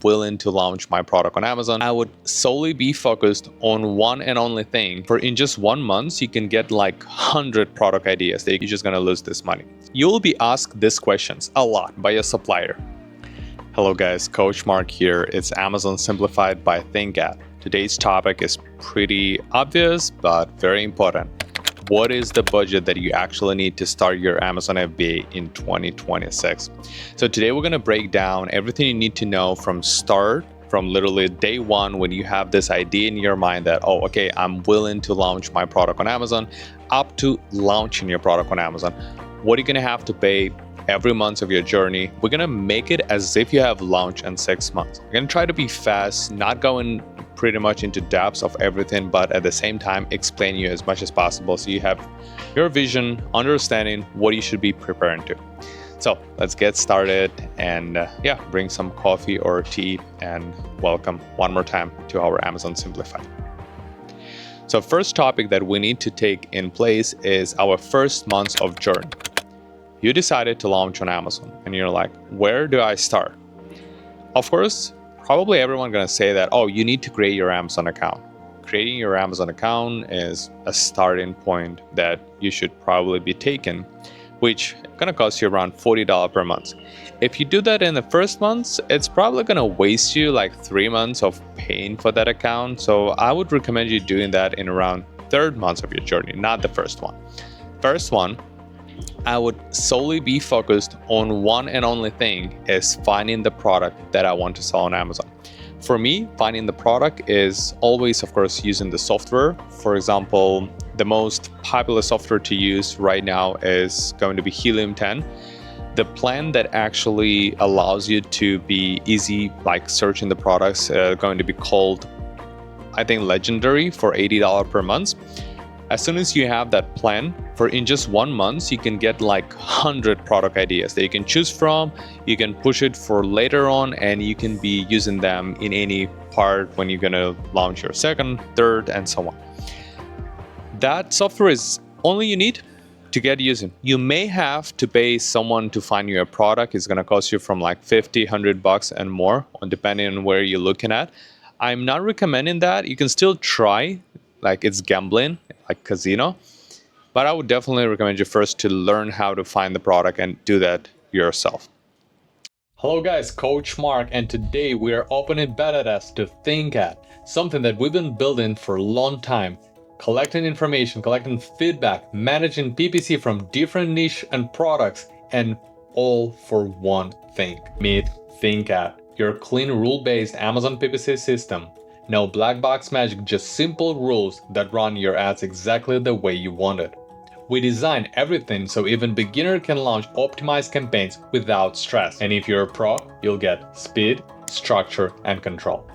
willing to launch my product on Amazon, I would solely be focused on one and only thing. For in just 1 month, you can get like 100 product ideas that you're just gonna lose this money. You'll be asked these questions a lot by your supplier. Hello guys, Coach Mark here. It's Amazon Simplified by ThinkAd. Today's topic is pretty obvious, but very important. What is the budget that you actually need to start your Amazon FBA in 2026? So today we're going to break down everything you need to know from literally day one when you have this idea in your mind that, oh, okay, I'm willing to launch my product on Amazon, up to launching your product on Amazon. What are you going to have to pay every month of your journey? We're going to make it as if you have launched in 6 months. We're going to try to be fast, not going pretty much into depths of everything, but at the same time explain you as much as possible so you have your vision, understanding what you should be preparing to. So let's get started and bring some coffee or tea and welcome one more time to our Amazon Simplified. So first topic that we need to take in place is our first months of journey. You decided to launch on Amazon and you're like, where do I start? Of course, probably everyone gonna say that, oh, you need to create your Amazon account. Creating your Amazon account is a starting point that you should probably be taking, which gonna cost you around $40 per month. If you do that in the first months, it's probably gonna waste you like 3 months of paying for that account. So I would recommend you doing that in around third months of your journey, not the first one. First one, I would solely be focused on one and only thing is finding the product that I want to sell on Amazon. For me, finding the product is always, of course, using the software. For example, the most popular software to use right now is going to be Helium 10. The plan that actually allows you to be easy, like searching the products, going to be called, I think, Legendary for $80 per month. As soon as you have that plan, for in just 1 month, you can get like 100 product ideas that you can choose from. You can push it for later on, and you can be using them in any part when you're gonna launch your second, third, and so on. That software is only you need to get using. You may have to pay someone to find you a product. It's gonna cost you from like $50, $100 and more, depending on where you're looking at. I'm not recommending that. You can still try, like it's gambling, like casino. But I would definitely recommend you first to learn how to find the product and do that yourself. Hello guys, Coach Mark, and today we are opening beta test to ThinkAd, something that we've been building for a long time, collecting information, collecting feedback, managing PPC from different niche and products, and all for one thing. Meet ThinkAd, your clean rule-based Amazon PPC system. No black box magic, just simple rules that run your ads exactly the way you want it. We design everything so even beginner can launch optimized campaigns without stress. And if you're a pro, you'll get speed, structure, and control.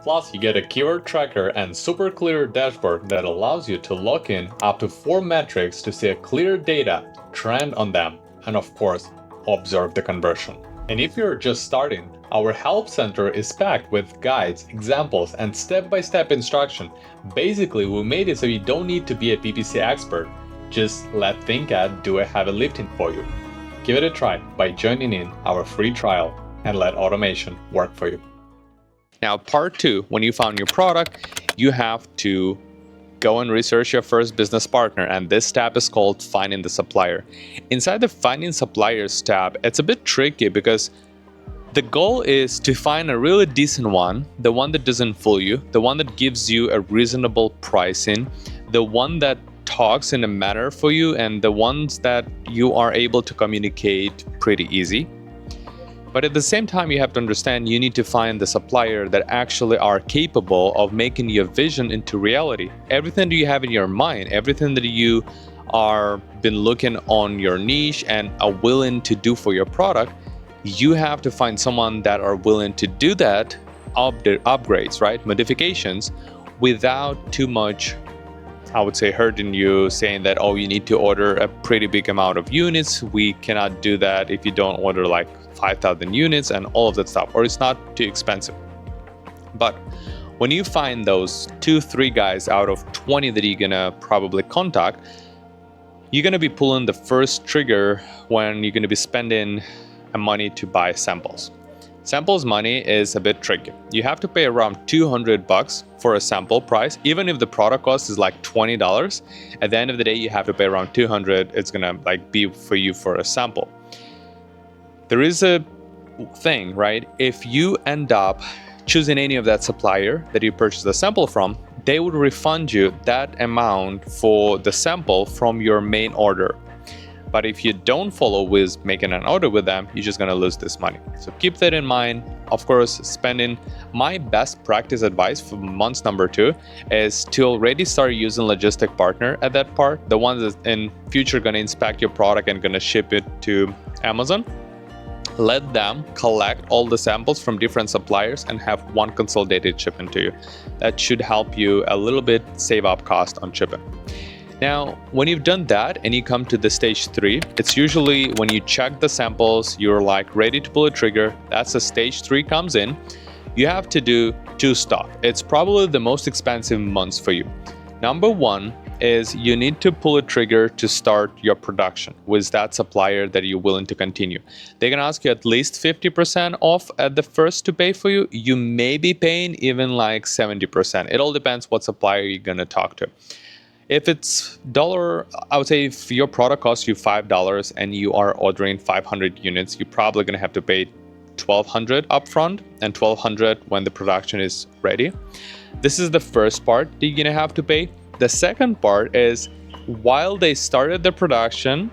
Plus, you get a keyword tracker and super clear dashboard that allows you to lock in up to 4 metrics to see a clear data, trend on them, and of course, observe the conversion. And if you're just starting, our help center is packed with guides, examples, and step-by-step instruction. Basically, we made it so you don't need to be a PPC expert. Just let ThinkAd do a heavy lifting for you. Give it a try by joining in our free trial and let automation work for you. Now, part 2, when you found your product, you have to go and research your first business partner, and this tab is called Finding the Supplier. Inside the Finding Suppliers tab, it's a bit tricky because the goal is to find a really decent one, the one that doesn't fool you, the one that gives you a reasonable pricing, the one that talks in a manner for you, and the ones that you are able to communicate pretty easy. But at the same time, you have to understand you need to find the supplier that actually are capable of making your vision into reality. Everything that you have in your mind, everything that you are been looking on your niche and are willing to do for your product, you have to find someone that are willing to do that, upgrades, right? Modifications, without too much, I would say, hurting you, saying that, oh, you need to order a pretty big amount of units. We cannot do that if you don't order like 5,000 units and all of that stuff, or it's not too expensive. But when you find those 2-3 guys out of 20 that you're gonna probably contact, you're gonna be pulling the first trigger when you're gonna be spending money to buy samples. Samples money is a bit tricky. You have to pay around $200 for a sample price. Even if the product cost is like $20, at the end of the day, you have to pay around $200. It's gonna like be for you for a sample. There is a thing, right? If you end up choosing any of that supplier that you purchased the sample from, they would refund you that amount for the sample from your main order. But if you don't follow with making an order with them, you're just gonna lose this money. So keep that in mind. Of course, spending my best practice advice for month number 2 is to already start using logistic partner at that part, the ones that in future gonna inspect your product and gonna ship it to Amazon. Let them collect all the samples from different suppliers and have one consolidated shipment to you. That should help you a little bit save up cost on shipping. Now, when you've done that and you come to the stage 3, it's usually when you check the samples, you're like ready to pull a trigger. That's the stage 3 comes in. You have to do 2 stuff. It's probably the most expensive months for you. Number 1 is you need to pull a trigger to start your production with that supplier that you're willing to continue. They're gonna ask you at least 50% off at the first to pay for you. You may be paying even like 70%. It all depends what supplier you're gonna talk to. If it's $1, I would say if your product costs you $5 and you are ordering 500 units, you're probably gonna have to pay $1,200 upfront and $1,200 when the production is ready. This is the first part that you're gonna have to pay. The second part is while they started the production,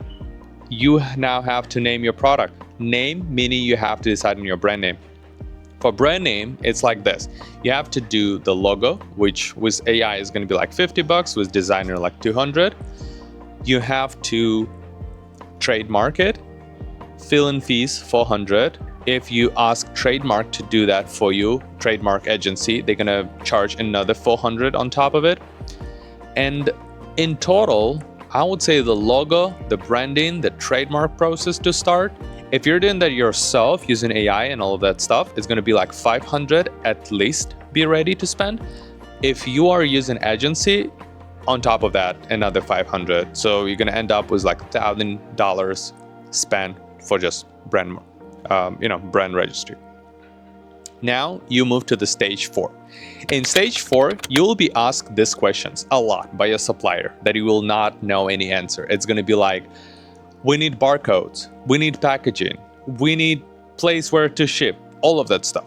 you now have to name your product. Name meaning you have to decide on your brand name. For brand name, it's like this. You have to do the logo, which with AI is going to be like $50, with designer like $200. You have to trademark it, fill-in fees $400. If you ask trademark to do that for you, trademark agency, they're going to charge another $400 on top of it. And in total, I would say the logo, the branding, the trademark process to start, if you're doing that yourself using AI and all of that stuff, it's going to be like $500 at least be ready to spend. If you are using agency, on top of that, another $500. So you're going to end up with like $1,000 spent for just brand, brand registry. Now you move to the stage 4. In stage 4, you will be asked these questions a lot by your supplier that you will not know any answer. It's going to be like, we need barcodes, we need packaging, we need place where to ship, all of that stuff.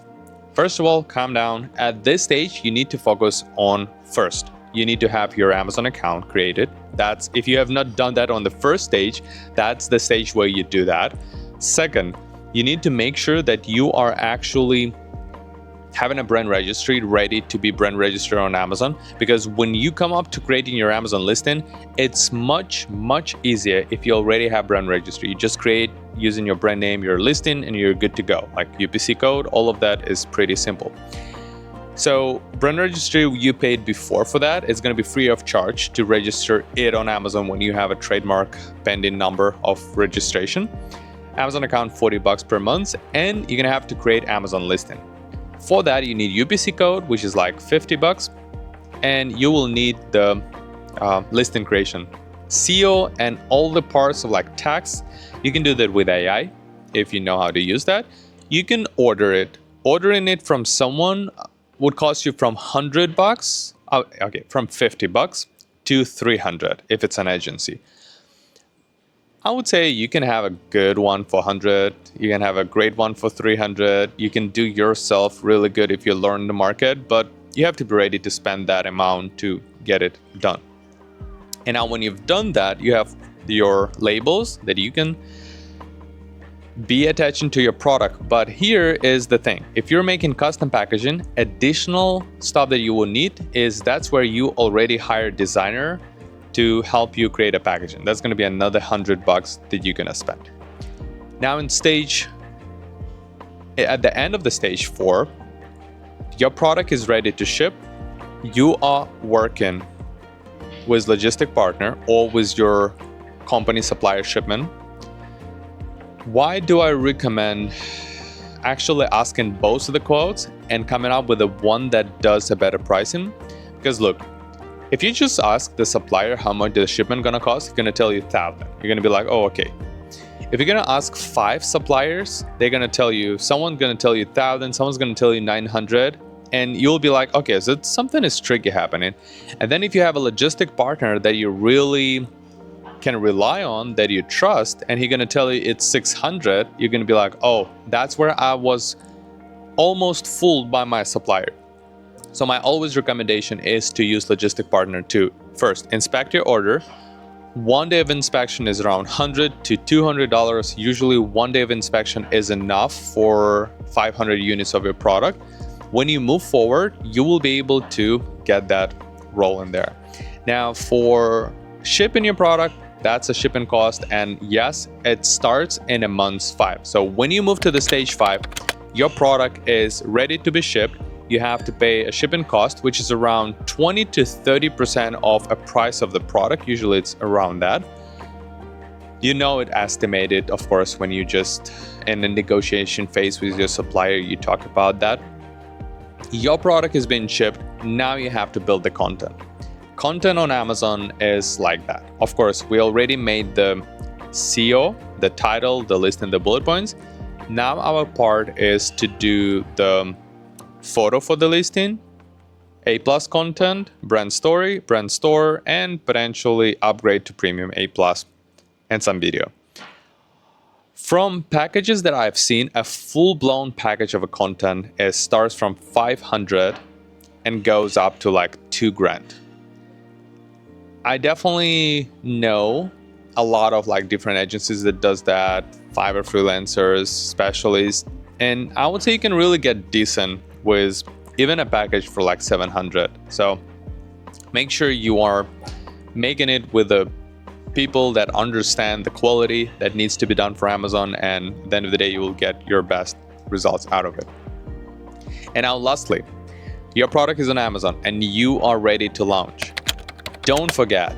First of all, calm down. At this stage, you need to focus on first. You need to have your Amazon account created. That's if you have not done that on the first stage, that's the stage where you do that. Second, you need to make sure that you are actually having a brand registry ready to be brand registered on Amazon, because when you come up to creating your Amazon listing, it's much easier if you already have brand registry. You just create using your brand name, your listing, and you're good to go. Like UPC code, all of that is pretty simple. So brand registry you paid before for that, it's going to be free of charge to register it on Amazon when you have a trademark pending number of registration. Amazon account $40 per month, and you're going to have to create Amazon listing. For that, you need UPC code, which is like $50, and you will need the listing creation, SEO, and all the parts of like tax. You can do that with AI if you know how to use that. You can order it. Ordering it from someone would cost you from $100, from $50 to $300 if it's an agency. I would say you can have a good one for $100. You can have a great one for $300. You can do yourself really good if you learn the market, but you have to be ready to spend that amount to get it done. And now when you've done that, you have your labels that you can be attaching to your product. But here is the thing. If you're making custom packaging, additional stuff that you will need is that's where you already hired designer to help you create a packaging. That's going to be another $100 that you're going to spend. Now at the end of the stage 4, your product is ready to ship. You are working with logistic partner or with your company supplier shipment. Why do I recommend actually asking both of the quotes and coming up with the one that does a better pricing? Because look, if you just ask the supplier how much the shipment gonna cost, it's gonna tell you $1,000. You're gonna be like, oh, okay. If you're gonna ask 5 suppliers, they're gonna tell you, someone's gonna tell you 1,000, someone's gonna tell you 900, and you'll be like, okay, so something is tricky happening. And then if you have a logistic partner that you really can rely on, that you trust, and he's gonna tell you it's 600, you're gonna be like, oh, that's where I was almost fooled by my supplier. So my always recommendation is to use logistic partner to first inspect your order. One day of inspection is around $100 to $200. Usually 1 day of inspection is enough for 500 units of your product. When you move forward, you will be able to get that roll in there. Now for shipping your product, that's a shipping cost, and yes, it starts in a month's 5. So when you move to the stage 5, your product is ready to be shipped. You have to pay a shipping cost, which is around 20 to 30% of a price of the product. Usually it's around that. You know it estimated, of course, when you just in the negotiation phase with your supplier, you talk about that. Your product is being shipped. Now you have to build the content. Content on Amazon is like that. Of course, we already made the SEO, the title, the list, and the bullet points. Now our part is to do the photo for the listing, A+ content, brand story, brand store, and potentially upgrade to premium A+, and some video. From packages that I've seen, a full-blown package of a content starts from 500 and goes up to like $2,000. I definitely know a lot of like different agencies that does that, Fiverr freelancers, specialists, and I would say you can really get decent with even a package for like 700. So make sure you are making it with the people that understand the quality that needs to be done for Amazon, and at the end of the day, you will get your best results out of it. And now lastly, your product is on Amazon and you are ready to launch. Don't forget,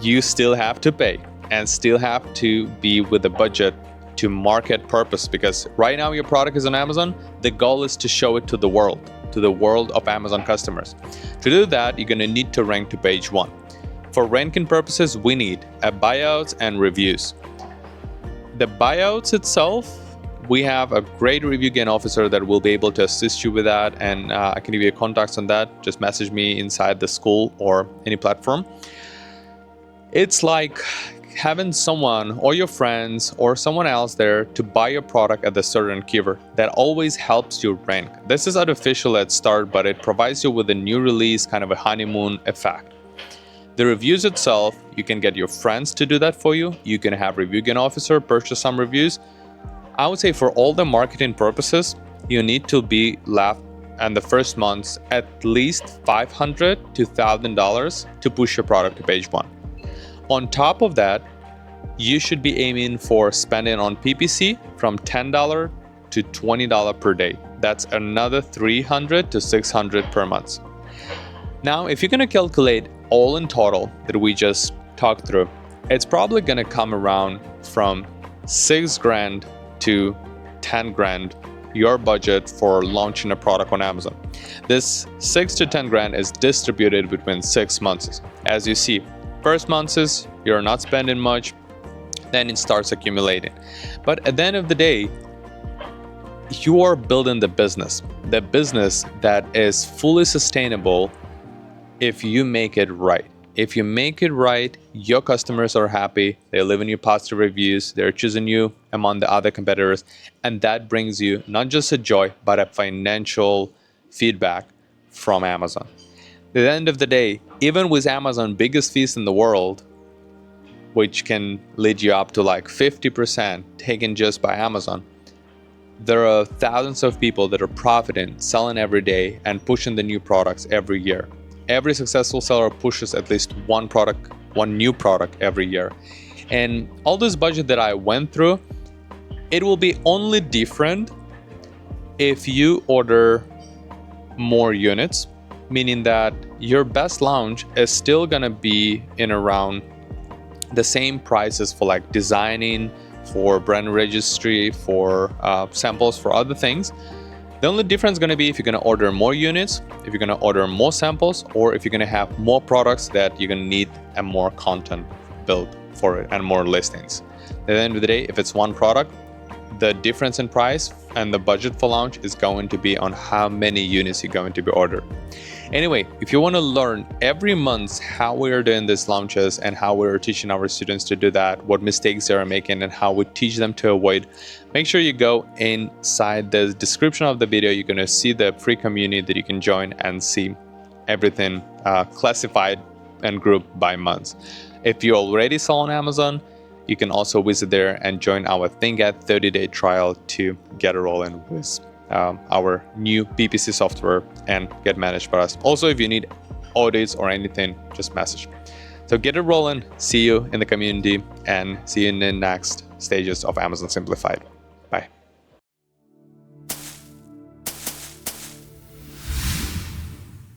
you still have to pay and still have to be with the budget to market purpose, because right now your product is on Amazon. The goal is to show it to the world of Amazon customers. To do that, you're going to need to rank to page 1. For ranking purposes, we need buyouts and reviews. The buyouts itself, we have a great review gain officer that will be able to assist you with that, and I can give you contacts on that. Just message me inside the school or any platform. It's like having someone or your friends or someone else there to buy your product at a certain keyword. That always helps you rank. This is artificial at start, but it provides you with a new release, kind of a honeymoon effect. The reviews itself, you can get your friends to do that for you. You can have review gain officer purchase some reviews. I would say for all the marketing purposes, you need to be left in the first months at least $500 to $1,000 to push your product to page 1. On top of that, you should be aiming for spending on PPC from $10 to $20 per day. That's another $300 to $600 per month. Now, if you're going to calculate all in total that we just talked through, it's probably going to come around from $6,000 to $10,000, your budget for launching a product on Amazon. This $6,000 to $10,000 is distributed between 6 months. As you see, first months is you're not spending much, then it starts accumulating. But at the end of the day, you are building the business that is fully sustainable if you make it right. If you make it right, your customers are happy, they're leaving you positive reviews, they're choosing you among the other competitors, and that brings you not just a joy, but a financial feedback from Amazon. At the end of the day, even with Amazon biggest fees in the world, which can lead you up to like 50% taken just by Amazon, there are thousands of people that are profiting, selling every day, and pushing the new products every year. Every successful seller pushes at least one new product every year. And all this budget that I went through, it will be only different if you order more units, meaning that your best launch is still gonna be in around the same prices for like designing, for brand registry, for samples, for other things. The only difference is going to be if you're going to order more units, if you're going to order more samples, or if you're going to have more products that you're going to need and more content built for it and more listings. At the end of the day, if it's one product, the difference in price and the budget for launch is going to be on how many units you're going to be ordered. Anyway, if you want to learn every month how we are doing these launches and how we are teaching our students to do that, what mistakes they are making and how we teach them to avoid, make sure you go inside the description of the video. You're going to see the free community that you can join and see everything classified and grouped by months. If you already sell on Amazon, you can also visit there and join our ThinkAd 30-day trial to get a roll in with our new PPC software and get managed by us. Also, if you need audits or anything, just message. So get it rolling. See you in the community and see you in the next stages of Amazon Simplified.